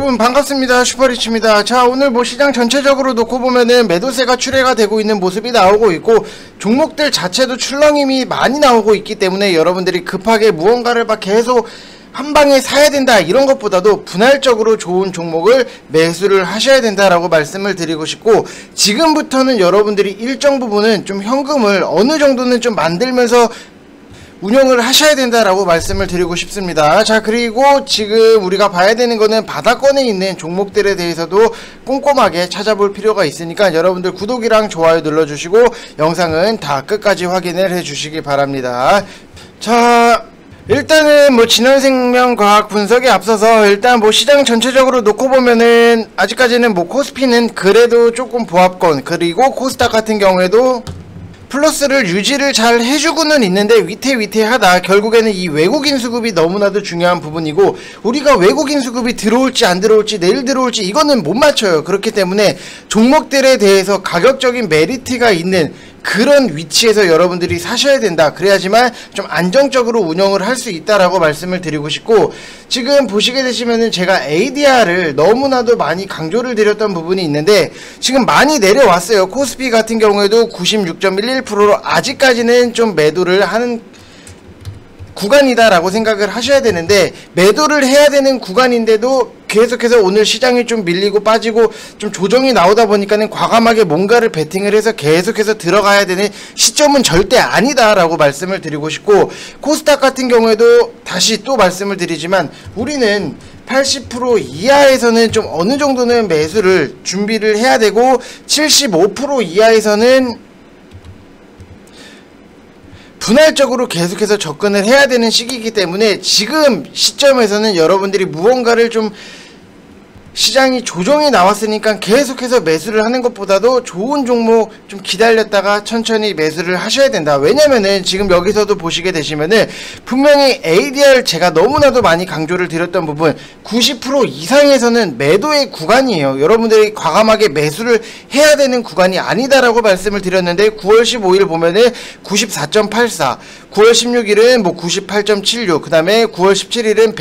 여러분 반갑습니다. 슈퍼리치입니다. 자, 오늘 뭐 시장 전체적으로 놓고 보면은 매도세가 출회가 되고 있는 모습이 나오고 있고, 종목들 자체도 출렁임이 많이 나오고 있기 때문에 여러분들이 급하게 무언가를 막 계속 한방에 사야 된다 이런 것보다도 분할적으로 좋은 종목을 매수를 하셔야 된다라고 말씀을 드리고 싶고, 지금부터는 여러분들이 일정 부분은 좀 현금을 어느 정도는 좀 만들면서 운영을 하셔야 된다라고 말씀을 드리고 싶습니다. 자, 그리고 지금 우리가 봐야 되는 거는 바닥권에 있는 종목들에 대해서도 꼼꼼하게 찾아볼 필요가 있으니까 여러분들 구독이랑 좋아요 눌러주시고 영상은 다 끝까지 확인을 해주시기 바랍니다. 자, 일단은 뭐 진원생명과학 분석에 앞서서 일단 뭐 시장 전체적으로 놓고 보면은 아직까지는 뭐 코스피는 그래도 조금 보합권, 그리고 코스닥 같은 경우에도 플러스를 유지를 잘 해주고는 있는데 위태위태하다. 결국에는 이 외국인 수급이 너무나도 중요한 부분이고, 우리가 외국인 수급이 들어올지 안 들어올지 내일 들어올지 이거는 못 맞춰요. 그렇기 때문에 종목들에 대해서 가격적인 메리트가 있는 그런 위치에서 여러분들이 사셔야 된다. 그래야지만 좀 안정적으로 운영을 할 수 있다라고 말씀을 드리고 싶고, 지금 보시게 되시면은 제가 ADR을 너무나도 많이 강조를 드렸던 부분이 있는데 지금 많이 내려왔어요. 코스피 같은 경우에도 96.11%로 아직까지는 좀 매도를 하는 구간이다라고 생각을 하셔야 되는데, 매도를 해야 되는 구간인데도 계속해서 오늘 시장이 좀 밀리고 빠지고 좀 조정이 나오다 보니까는 과감하게 뭔가를 베팅을 해서 계속해서 들어가야 되는 시점은 절대 아니다라고 말씀을 드리고 싶고, 코스닥 같은 경우에도 다시 또 말씀을 드리지만 우리는 80% 이하에서는 좀 어느 정도는 매수를 준비를 해야 되고, 75% 이하에서는 분할적으로 계속해서 접근을 해야 되는 시기이기 때문에 지금 시점에서는 여러분들이 무언가를 좀 시장이 조정이 나왔으니까 계속해서 매수를 하는 것보다도 좋은 종목 좀 기다렸다가 천천히 매수를 하셔야 된다. 왜냐면은 지금 여기서도 보시게 되시면은 분명히 ADR 제가 너무나도 많이 강조를 드렸던 부분, 90% 이상에서는 매도의 구간이에요. 여러분들이 과감하게 매수를 해야 되는 구간이 아니다라고 말씀을 드렸는데, 9월 15일 보면은 94.84, 9월 16일은 뭐 98.76, 그 다음에 9월 17일은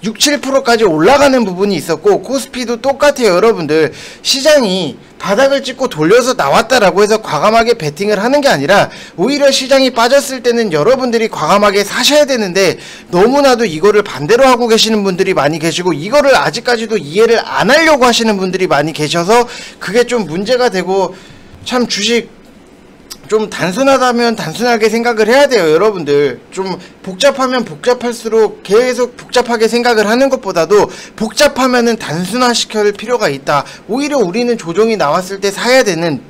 106.67%까지 올라가는 부분이 있었고, 코스피도 똑같아요. 여러분들 시장이 바닥을 찍고 돌려서 나왔다라고 해서 과감하게 베팅을 하는 게 아니라 오히려 시장이 빠졌을 때는 여러분들이 과감하게 사셔야 되는데, 너무나도 이거를 반대로 하고 계시는 분들이 많이 계시고, 이거를 아직까지도 이해를 안 하려고 하시는 분들이 많이 계셔서 그게 좀 문제가 되고, 참 주식 좀 단순하다면 단순하게 생각을 해야 돼요. 여러분들 좀 복잡하면 복잡할수록 계속 복잡하게 생각을 하는 것보다도 복잡하면은 단순화시킬 필요가 있다. 오히려 우리는 조정이 나왔을 때 사야 되는,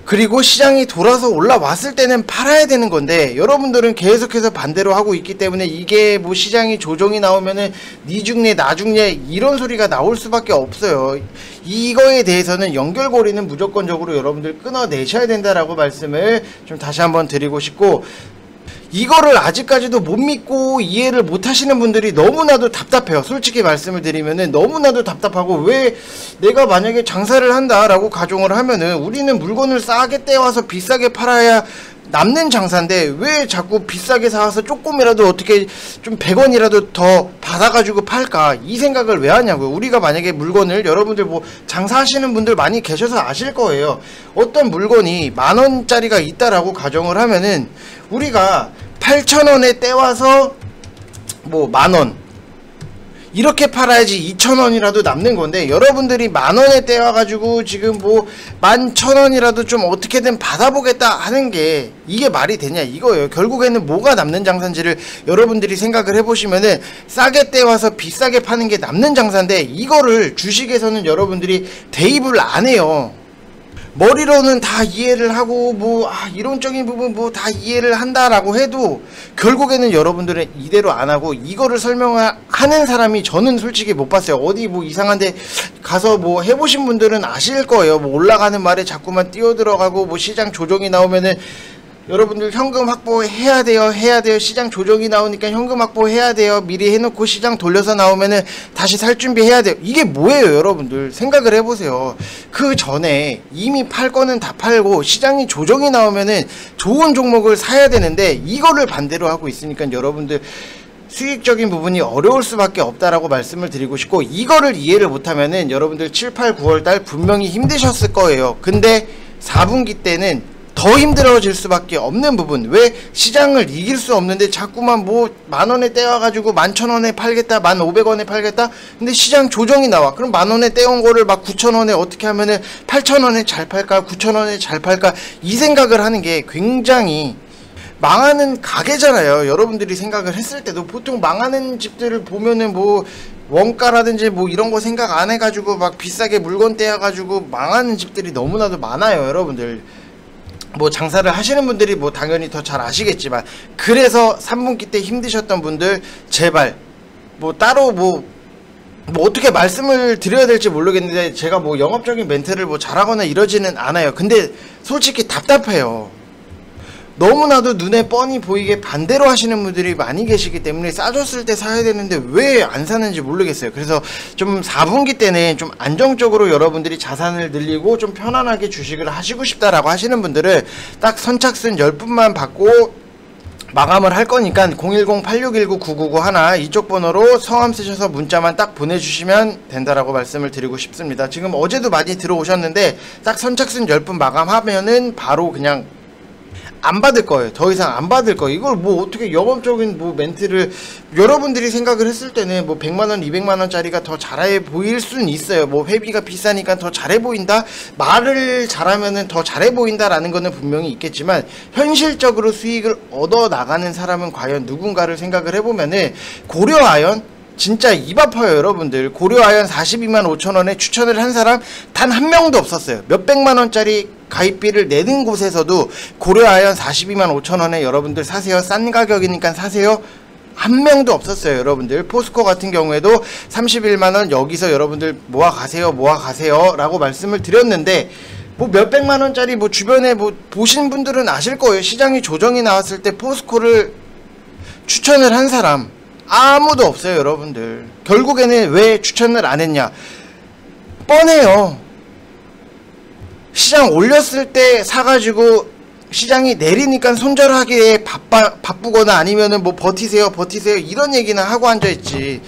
그리고 시장이 돌아서 올라왔을 때는 팔아야 되는 건데, 여러분들은 계속해서 반대로 하고 있기 때문에 이게 뭐 시장이 조정이 나오면은 니 죽네 나 죽네 이런 소리가 나올 수밖에 없어요. 이거에 대해서는 연결고리는 무조건적으로 여러분들 끊어내셔야 된다라고 말씀을 좀 다시 한번 드리고 싶고, 이거를 아직까지도 못 믿고 이해를 못 하시는 분들이 너무나도 답답해요. 솔직히 말씀을 드리면은 너무나도 답답하고, 왜 내가 만약에 장사를 한다라고 가정을 하면은 우리는 물건을 싸게 떼와서 비싸게 팔아야 남는 장사인데 왜 자꾸 비싸게 사와서 조금이라도 어떻게 좀 100원이라도 더 받아가지고 팔까, 이 생각을 왜 하냐고요. 우리가 만약에 물건을, 여러분들 뭐 장사하시는 분들 많이 계셔서 아실 거예요. 어떤 물건이 10,000원짜리가 있다라고 가정을 하면은 우리가 8,000원에 떼와서 뭐 10,000원 이렇게 팔아야지 2,000원이라도 남는 건데, 여러분들이 10,000원에 떼와가지고 지금 뭐 11,000원이라도 좀 어떻게든 받아보겠다 하는 게 이게 말이 되냐 이거예요. 결국에는 뭐가 남는 장사인지를 여러분들이 생각을 해보시면은 싸게 떼와서 비싸게 파는 게 남는 장사인데, 이거를 주식에서는 여러분들이 대입을 안 해요. 머리로는 다 이해를 하고 뭐 이론적인 부분 뭐 다 이해를 한다라고 해도 결국에는 여러분들은 이대로 안 하고, 이거를 설명하는 사람이 저는 솔직히 못 봤어요. 어디 뭐 이상한데 가서 뭐 해보신 분들은 아실 거예요. 뭐 올라가는 말에 자꾸만 뛰어들어가고, 뭐 시장 조정이 나오면은 여러분들 현금 확보해야 돼요. 시장 조정이 나오니까 현금 확보해야 돼요. 미리 해놓고 시장 돌려서 나오면은 다시 살 준비해야 돼요. 이게 뭐예요? 여러분들 생각을 해보세요. 그 전에 이미 팔 거는 다 팔고 시장이 조정이 나오면은 좋은 종목을 사야 되는데, 이거를 반대로 하고 있으니까 여러분들 수익적인 부분이 어려울 수밖에 없다라고 말씀을 드리고 싶고, 이거를 이해를 못하면은 여러분들 7, 8, 9월달 분명히 힘드셨을 거예요. 근데 4분기 때는 더 힘들어질 수밖에 없는 부분. 왜 시장을 이길 수 없는데 자꾸만 뭐 만원에 떼와가지고 11,000원에 팔겠다, 1,500원에 팔겠다. 근데 시장 조정이 나와. 그럼 만원에 떼온 거를 막 9,000원에 어떻게 하면은 8,000원에 잘 팔까, 9,000원에 잘 팔까, 이 생각을 하는 게 굉장히 망하는 가게잖아요. 여러분들이 생각을 했을 때도 보통 망하는 집들을 보면은 뭐 원가라든지 뭐 이런 거 생각 안 해가지고 막 비싸게 물건 떼어가지고 망하는 집들이 너무나도 많아요. 여러분들 뭐 장사를 하시는 분들이 뭐 당연히 더 잘 아시겠지만, 그래서 3분기 때 힘드셨던 분들 제발 뭐 따로 뭐 어떻게 말씀을 드려야 될지 모르겠는데, 제가 뭐 영업적인 멘트를 뭐 잘하거나 이러지는 않아요. 근데 솔직히 답답해요. 너무나도 눈에 뻔히 보이게 반대로 하시는 분들이 많이 계시기 때문에 싸졌을 때 사야 되는데 왜 안 사는지 모르겠어요. 그래서 좀 4분기 때는 좀 안정적으로 여러분들이 자산을 늘리고 좀 편안하게 주식을 하시고 싶다라고 하시는 분들은 딱 선착순 10분만 받고 마감을 할 거니까 010-8619-9991 이쪽 번호로 성함 쓰셔서 문자만 딱 보내주시면 된다라고 말씀을 드리고 싶습니다. 지금 어제도 많이 들어오셨는데 딱 선착순 10분 마감하면은 바로 그냥 안 받을 거예요. 더 이상 안 받을 거예요. 이걸 뭐 어떻게 영업적인 뭐 멘트를, 여러분들이 생각을 했을 때는 뭐 100만원 200만원짜리가 더 잘해 보일 수는 있어요. 뭐 회비가 비싸니까 더 잘해 보인다, 말을 잘하면은 더 잘해 보인다 라는 거는 분명히 있겠지만, 현실적으로 수익을 얻어 나가는 사람은 과연 누군가를 생각을 해보면은 고려아연 진짜 입 아파요. 여러분들 고려아연 42만 5천원에 추천을 한 사람 단 한 명도 없었어요. 몇백만원짜리 가입비를 내는 곳에서도 고려아연 42만 5천원에 여러분들 사세요, 싼 가격이니까 사세요, 한 명도 없었어요. 여러분들 포스코 같은 경우에도 31만원 여기서 여러분들 모아 가세요 라고 말씀을 드렸는데, 뭐 몇백만원짜리 뭐 주변에 뭐 보신 분들은 아실 거예요. 시장이 조정이 나왔을 때 포스코를 추천을 한 사람 아무도 없어요. 여러분들 결국에는 왜 추천을 안 했냐, 뻔해요. 시장 올렸을 때 사가지고 시장이 내리니까 손절하기에 바쁘거나 아니면은 뭐 버티세요 이런 얘기나 하고 앉아있지.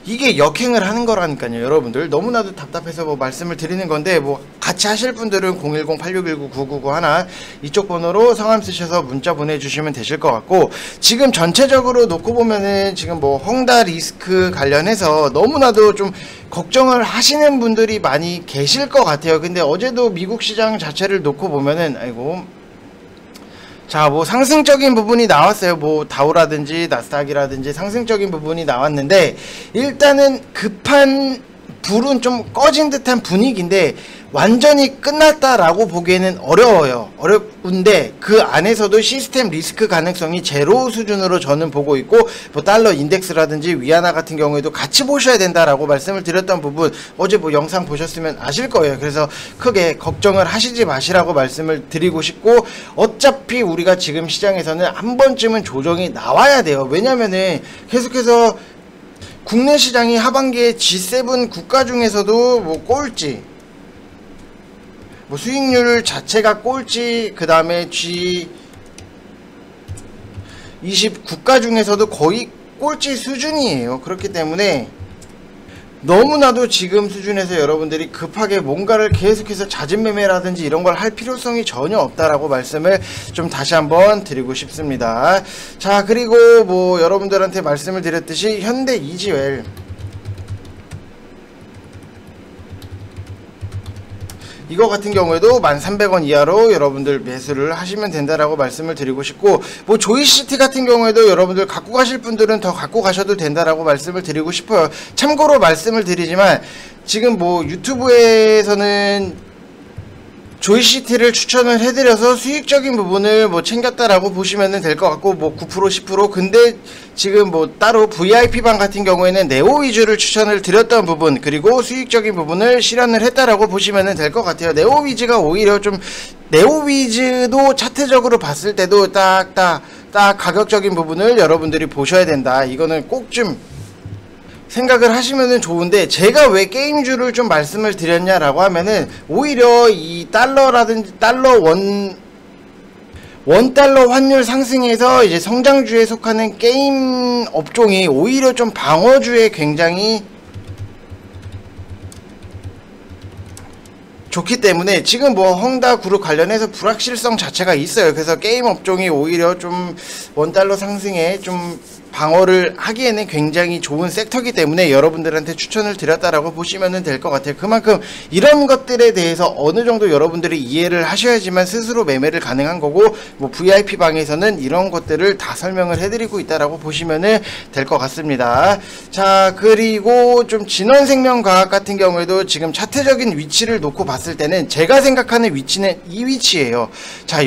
이게 역행을 하는 거라니까요. 여러분들 너무나도 답답해서 뭐 말씀을 드리는 건데, 뭐 같이 하실 분들은 010-8619-9991 이쪽 번호로 성함 쓰셔서 문자 보내주시면 되실 것 같고, 지금 전체적으로 놓고 보면은 지금 뭐 헝다 리스크 관련해서 너무나도 좀 걱정을 하시는 분들이 많이 계실 것 같아요. 근데 어제도 미국 시장 자체를 놓고 보면은 자, 뭐 상승적인 부분이 나왔어요. 뭐 다우라든지 나스닥이라든지 상승적인 부분이 나왔는데, 일단은 급한 불은 좀 꺼진 듯한 분위기인데 완전히 끝났다라고 보기에는 어려운데, 그 안에서도 시스템 리스크 가능성이 제로 수준으로 저는 보고 있고, 뭐 달러 인덱스라든지 위안화 같은 경우에도 같이 보셔야 된다라고 말씀을 드렸던 부분 어제 뭐 영상 보셨으면 아실 거예요. 그래서 크게 걱정을 하시지 마시라고 말씀을 드리고 싶고, 어차피 우리가 지금 시장에서는 한 번쯤은 조정이 나와야 돼요. 왜냐면은 계속해서 국내 시장이 하반기에 G7 국가 중에서도 뭐 꼴찌, 뭐 수익률 자체가 꼴찌, 그 다음에 G20 국가 중에서도 거의 꼴찌 수준이에요. 그렇기 때문에 너무나도 지금 수준에서 여러분들이 급하게 뭔가를 계속해서 잦은 매매라든지 이런 걸 할 필요성이 전혀 없다라고 말씀을 좀 다시 한번 드리고 싶습니다. 자, 그리고 뭐 여러분들한테 말씀을 드렸듯이 현대 이지웰, 이거 같은 경우에도 1,300원 이하로 여러분들 매수를 하시면 된다라고 말씀을 드리고 싶고, 뭐 조이시티 같은 경우에도 여러분들 갖고 가실 분들은 더 갖고 가셔도 된다라고 말씀을 드리고 싶어요. 참고로 말씀을 드리지만 지금 뭐 유튜브에서는 조이시티를 추천을 해드려서 수익적인 부분을 뭐 챙겼다라고 보시면 될 것 같고, 뭐 9% 10%, 근데 지금 뭐 따로 VIP방 같은 경우에는 네오 위주를 추천을 드렸던 부분, 그리고 수익적인 부분을 실현을 했다라고 보시면 될 것 같아요. 네오 위즈가 오히려 좀, 네오 위즈도 차트적으로 봤을 때도 딱 가격적인 부분을 여러분들이 보셔야 된다. 이거는 꼭 좀 생각을 하시면은 좋은데, 제가 왜 게임주를 좀 말씀을 드렸냐라고 하면은, 오히려 이 달러라든지 달러 원달러 환율 상승에서 이제 성장주에 속하는 게임 업종이 오히려 좀 방어주에 굉장히 좋기 때문에 지금 뭐 헝다 그룹 관련해서 불확실성 자체가 있어요. 그래서 게임 업종이 오히려 좀 원달러 상승에 좀 방어를 하기에는 굉장히 좋은 섹터이기 때문에 여러분들한테 추천을 드렸다라고 보시면 될 것 같아요. 그만큼 이런 것들에 대해서 어느 정도 여러분들이 이해를 하셔야지만 스스로 매매를 가능한 거고, 뭐 VIP 방에서는 이런 것들을 다 설명을 해드리고 있다라고 보시면 될 것 같습니다. 자, 그리고 좀 진원생명과학 같은 경우에도 지금 차트적인 위치를 놓고 봤을 때는 제가 생각하는 위치는 이 위치예요. 자,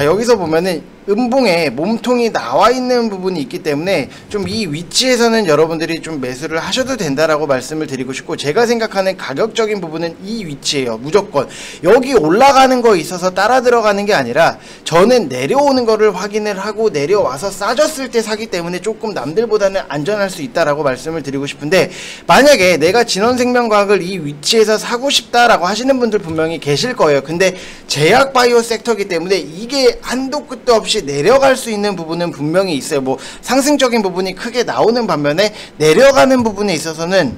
여기서 보면은 음봉에 몸통이 나와 있는 부분이 있기 때문에 좀 이 위치에서는 여러분들이 좀 매수를 하셔도 된다라고 말씀을 드리고 싶고, 제가 생각하는 가격적인 부분은 이 위치예요. 무조건 여기 올라가는 거 있어서 따라 들어가는 게 아니라 저는 내려오는 거를 확인을 하고 내려와서 싸졌을 때 사기 때문에 조금 남들보다는 안전할 수 있다라고 말씀을 드리고 싶은데, 만약에 내가 진원생명과학을 이 위치에서 사고 싶다라고 하시는 분들 분명히 계실 거예요. 근데 제약바이오 섹터이기 때문에 이게 한도 끝도 없이 내려갈 수 있는 부분은 분명히 있어요. 뭐 상승적인 부분이 크게 나오는 반면에 내려가는 부분에 있어서는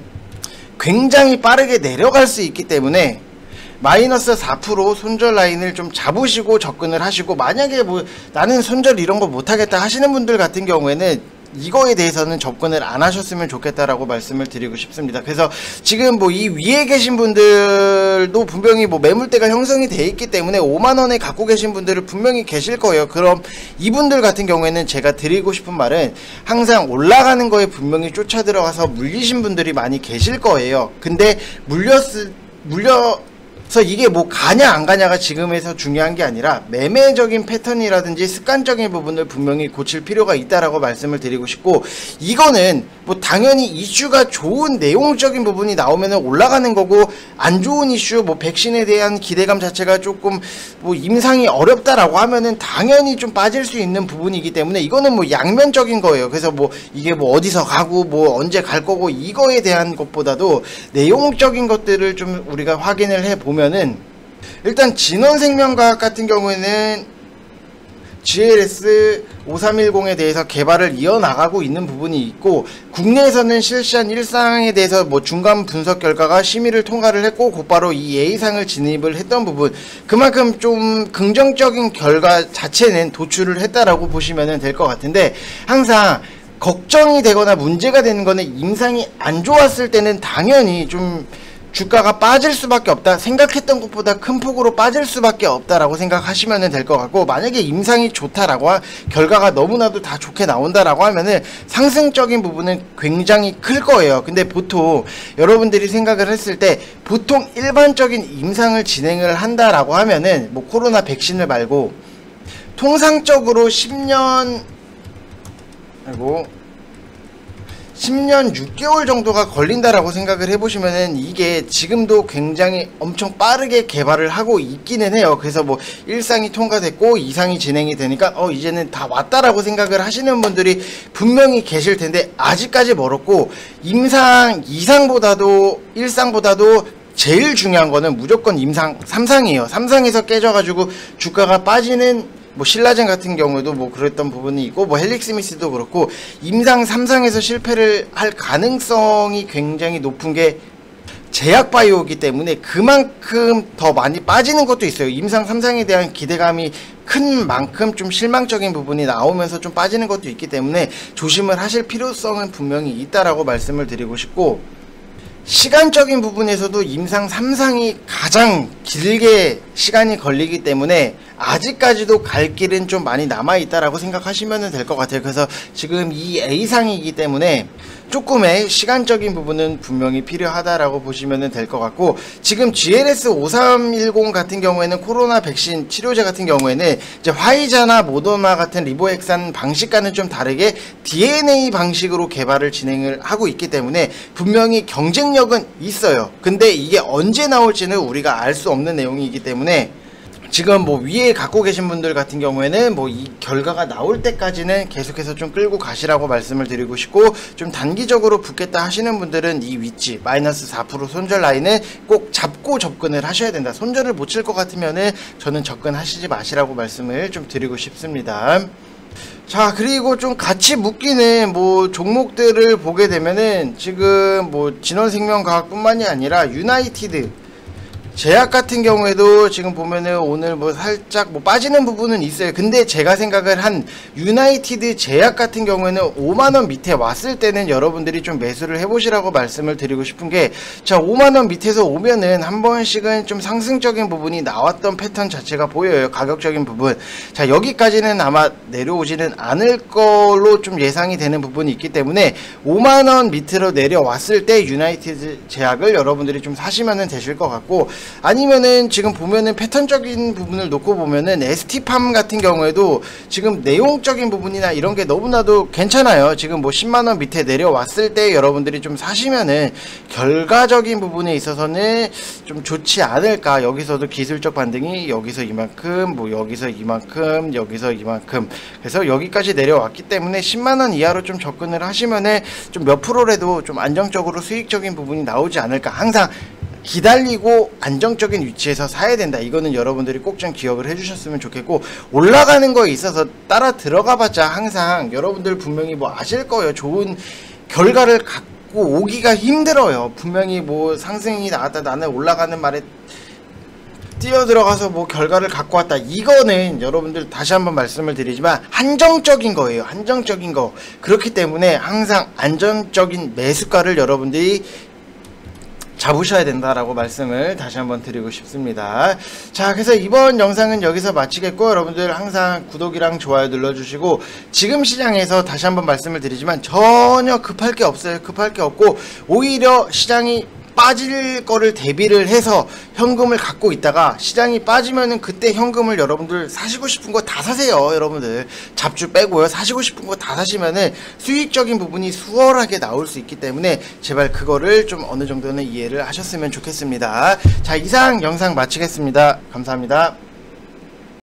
굉장히 빠르게 내려갈 수 있기 때문에 마이너스 4% 손절 라인을 좀 잡으시고 접근을 하시고, 만약에 뭐 나는 손절 이런 거 못하겠다 하시는 분들 같은 경우에는 이거에 대해서는 접근을 안 하셨으면 좋겠다라고 말씀을 드리고 싶습니다. 그래서 지금 뭐 이 위에 계신 분들도 분명히 뭐 매물대가 형성이 돼 있기 때문에 5만원에 갖고 계신 분들은 분명히 계실 거예요. 그럼 이분들 같은 경우에는 제가 드리고 싶은 말은, 항상 올라가는 거에 분명히 쫓아 들어가서 물리신 분들이 많이 계실 거예요. 근데 그래서 이게 뭐 가냐 안 가냐가 지금에서 중요한 게 아니라 매매적인 패턴이라든지 습관적인 부분을 분명히 고칠 필요가 있다라고 말씀을 드리고 싶고, 이거는 뭐 당연히 이슈가 좋은 내용적인 부분이 나오면 올라가는 거고, 안 좋은 이슈 뭐 백신에 대한 기대감 자체가 조금 뭐 임상이 어렵다라고 하면은 당연히 좀 빠질 수 있는 부분이기 때문에 이거는 뭐 양면적인 거예요. 그래서 뭐 이게 뭐 어디서 가고 뭐 언제 갈 거고 이거에 대한 것보다도 내용적인 것들을 좀 우리가 확인을 해 보면은, 일단 진원생명과학 같은 경우에는 GLS 5310에 대해서 개발을 이어나가고 있는 부분이 있고, 국내에서는 실시한 일상에 대해서 뭐 중간 분석 결과가 심의를 통과를 했고 곧바로 이 A상을 진입을 했던 부분, 그만큼 좀 긍정적인 결과 자체는 도출을 했다라고 보시면 될 것 같은데, 항상 걱정이 되거나 문제가 되는 거는 임상이 안 좋았을 때는 당연히 좀 주가가 빠질 수밖에 없다, 생각했던 것보다 큰 폭으로 빠질 수밖에 없다라고 생각하시면 될 것 같고, 만약에 임상이 좋다라고 결과가 너무나도 다 좋게 나온다라고 하면은 상승적인 부분은 굉장히 클 거예요. 근데 보통 여러분들이 생각을 했을 때 보통 일반적인 임상을 진행을 한다라고 하면은 뭐 코로나 백신을 말고 통상적으로 10년 6개월 정도가 걸린다라고 생각을 해보시면은, 이게 지금도 굉장히 엄청 빠르게 개발을 하고 있기는 해요. 그래서 뭐 1상이 통과됐고 2상이 진행이 되니까 이제는 다 왔다라고 생각을 하시는 분들이 분명히 계실 텐데, 아직까지 멀었고, 임상 2상보다도 1상보다도 제일 중요한 거는 무조건 임상 3상이에요. 3상에서 깨져가지고 주가가 빠지는, 뭐 신라젠 같은 경우에도 뭐 그랬던 부분이 있고, 뭐 헬릭스미스도 그렇고, 임상 3상에서 실패를 할 가능성이 굉장히 높은 게 제약바이오이기 때문에 그만큼 더 많이 빠지는 것도 있어요. 임상 3상에 대한 기대감이 큰 만큼 좀 실망적인 부분이 나오면서 좀 빠지는 것도 있기 때문에 조심을 하실 필요성은 분명히 있다라고 말씀을 드리고 싶고, 시간적인 부분에서도 임상 3상이 가장 길게 시간이 걸리기 때문에 아직까지도 갈 길은 좀 많이 남아있다라고 생각하시면 될 것 같아요. 그래서 지금 이 A상이기 때문에 조금의 시간적인 부분은 분명히 필요하다라고 보시면 될 것 같고, 지금 GLS 5310 같은 경우에는 코로나 백신 치료제 같은 경우에는 이제 화이자나 모더나 같은 리보핵산 방식과는 좀 다르게 DNA 방식으로 개발을 진행을 하고 있기 때문에 분명히 경쟁력은 있어요. 근데 이게 언제 나올지는 우리가 알 수 없는 내용이기 때문에 지금 뭐 위에 갖고 계신 분들 같은 경우에는 뭐 이 결과가 나올 때까지는 계속해서 좀 끌고 가시라고 말씀을 드리고 싶고, 좀 단기적으로 붙겠다 하시는 분들은 이 위치 마이너스 4% 손절 라인을 꼭 잡고 접근을 하셔야 된다. 손절을 못 칠 것 같으면은 저는 접근하시지 마시라고 말씀을 좀 드리고 싶습니다. 자, 그리고 좀 같이 묶이는 뭐 종목들을 보게 되면은 지금 뭐 진원생명과학뿐만이 아니라 유나이티드 제약 같은 경우에도 지금 보면은 오늘 뭐 살짝 뭐 빠지는 부분은 있어요. 근데 제가 생각을 한 유나이티드 제약 같은 경우에는 5만원 밑에 왔을 때는 여러분들이 좀 매수를 해보시라고 말씀을 드리고 싶은 게, 자 5만원 밑에서 오면은 한 번씩은 좀 상승적인 부분이 나왔던 패턴 자체가 보여요. 가격적인 부분. 자 여기까지는 아마 내려오지는 않을 걸로 좀 예상이 되는 부분이 있기 때문에 5만원 밑으로 내려왔을 때 유나이티드 제약을 여러분들이 좀 사시면은 되실 것 같고, 아니면은 지금 보면은 패턴적인 부분을 놓고 보면은 ST팜 같은 경우에도 지금 내용적인 부분이나 이런 게 너무나도 괜찮아요. 지금 뭐 10만원 밑에 내려왔을 때 여러분들이 좀 사시면은 결과적인 부분에 있어서는 좀 좋지 않을까. 여기서도 기술적 반등이 여기서 이만큼, 뭐 여기서 이만큼, 여기서 이만큼, 그래서 여기까지 내려왔기 때문에 10만원 이하로 좀 접근을 하시면은 좀 몇 프로라도 좀 안정적으로 수익적인 부분이 나오지 않을까. 항상 기다리고 안정적인 위치에서 사야 된다. 이거는 여러분들이 꼭 좀 기억을 해주셨으면 좋겠고, 올라가는 거에 있어서 따라 들어가 봤자 항상 여러분들 분명히 뭐 아실 거예요. 좋은 결과를 갖고 오기가 힘들어요. 분명히 뭐 상승이 나왔다, 나는 올라가는 말에 뛰어 들어가서 뭐 결과를 갖고 왔다. 이거는 여러분들 다시 한번 말씀을 드리지만 한정적인 거예요. 한정적인 거. 그렇기 때문에 항상 안정적인 매수가를 여러분들이 잡으셔야 된다라고 말씀을 다시 한번 드리고 싶습니다. 자, 그래서 이번 영상은 여기서 마치겠고, 여러분들 항상 구독이랑 좋아요 눌러주시고, 지금 시장에서 다시 한번 말씀을 드리지만 전혀 급할 게 없어요. 급할 게 없고, 오히려 시장이 빠질 거를 대비를 해서 현금을 갖고 있다가 시장이 빠지면은 그때 현금을 여러분들 사시고 싶은 거 다 사세요. 여러분들 잡주 빼고요. 사시고 싶은 거 다 사시면은 수익적인 부분이 수월하게 나올 수 있기 때문에 제발 그거를 좀 어느 정도는 이해를 하셨으면 좋겠습니다. 자, 이상 영상 마치겠습니다. 감사합니다.